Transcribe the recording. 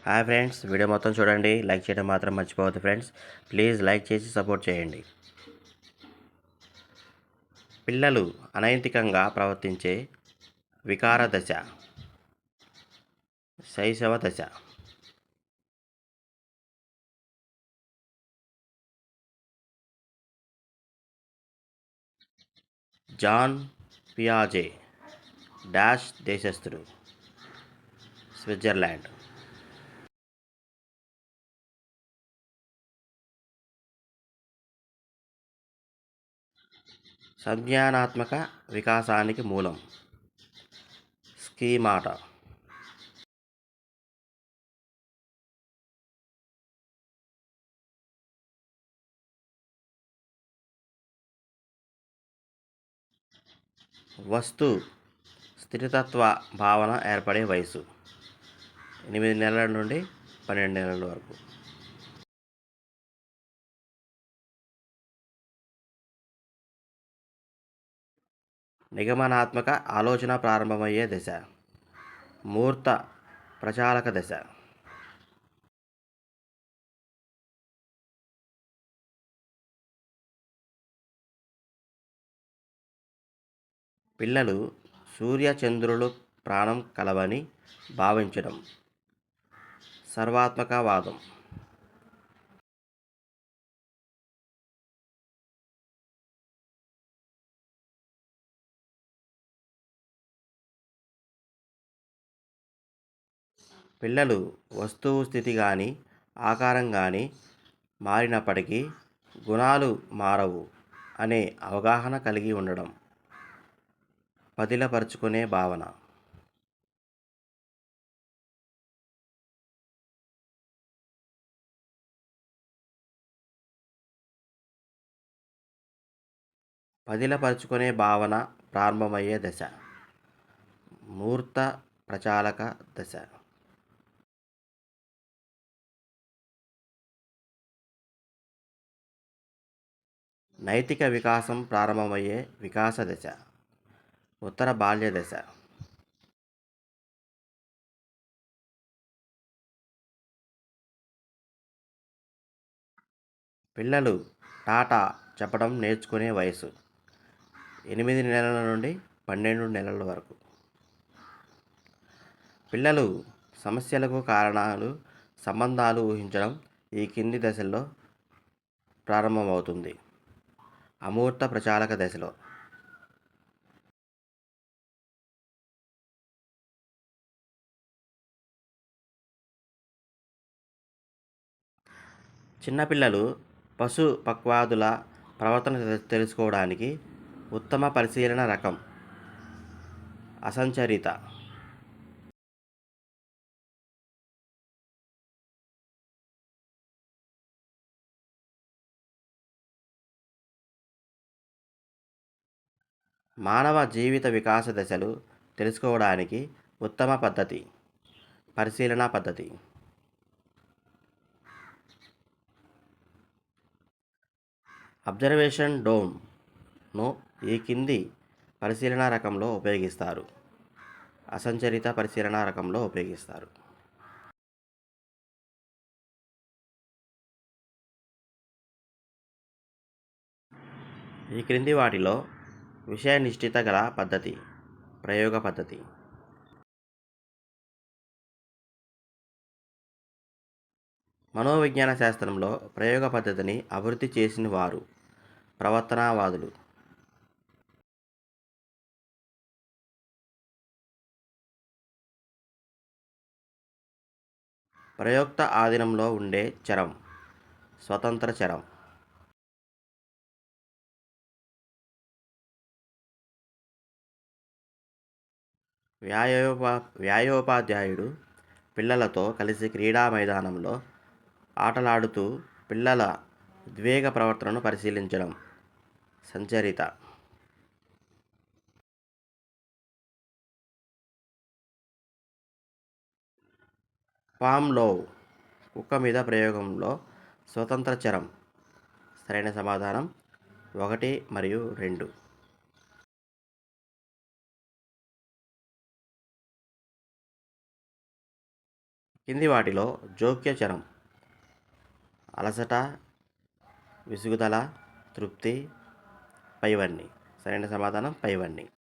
Hi friends, video మొత్తం చూడండి. Like చేయడం మాత్రం మర్చిపోవద్దు ఫ్రెండ్స్. ప్లీజ్ లైక్ చేసి సపోర్ట్ చేయండి. పిల్లలు అనైతికంగా ప్రవర్తించే వికార దశ, శైశవ దశ. జాన్ పియాజే డాష్ దేశస్థుడు, స్విట్జర్లాండ్. సంజ్ఞానాత్మక వికాసానికి మూలం, స్కీమాటా. వస్తు స్థిరతత్వ భావన ఏర్పడే వయసు 8 నెలల నుండి 12 నెలల వరకు. నిగమనాత్మక ఆలోచన ప్రారంభమయ్యే దశ, మూర్త ప్రచాలక దశ. పిల్లలు సూర్య చంద్రులు ప్రాణం కలవని భావించడం, సర్వాత్మకవాదం. పిల్లలు వస్తువు స్థితి కానీ ఆకారం కానీ మారినప్పటికీ గుణాలు మారవు అనే అవగాహన కలిగి ఉండడం, పదిలపరుచుకునే భావన. పదిలపరుచుకునే భావన ప్రారంభమయ్యే దశ, మూర్త ప్రచాలక దశ. నైతిక వికాసం ప్రారంభమయ్యే వికాస దశ, ఉత్తర బాల్య దశ. పిల్లలు టాటా చెప్పడం నేర్చుకునే వయసు 8 నెలల నుండి 12 నెలల వరకు. పిల్లలు సమస్యలకు కారణాలు, సంబంధాలు ఊహించడం ఈ కింది దశల్లో ప్రారంభమవుతుంది. అమూర్త ప్రచాలక దశలో. చిన్నపిల్లలు పశు పక్వాదుల ప్రవర్తన తెలుసుకోవడానికి ఉత్తమ పరిశీలన రకం, అసంచరిత. మానవ జీవిత వికాస దశలు తెలుసుకోవడానికి ఉత్తమ పద్ధతి, పరిశీలన పద్ధతి. అబ్జర్వేషన్ డోమ్ను ఈ కింది పరిశీలన రకంలో ఉపయోగిస్తారు, అసంచరిత పరిశీలన రకంలో ఉపయోగిస్తారు. ఈ క్రింది వాటిలో విషయనిష్ఠత గల పద్ధతి, ప్రయోగ పద్ధతి. మనోవిజ్ఞాన శాస్త్రంలో ప్రయోగ పద్ధతిని అభివృద్ధి చేసిన వారు ప్రవర్తనవాదులు. ప్రయోక్త ఆధీనంలో ఉండే చరం, స్వతంత్ర చరం. వ్యాయోపాధ్యాయుడు పిల్లలతో కలిసి క్రీడా మైదానంలో ఆటలాడుతూ పిల్లల ఉద్వేగ ప్రవర్తనను పరిశీలించడం, సంచరిత. పామ్లోవ్ కుక్క మీద ప్రయోగంలో స్వతంత్ర చరం. సరైన సమాధానం 1 మరియు 2. కింది వాటిలో జోక్యచరం అలసట, విసుగుదల, తృప్తి, పైవన్నీ. సరైన సమాధానం పైవన్నీ.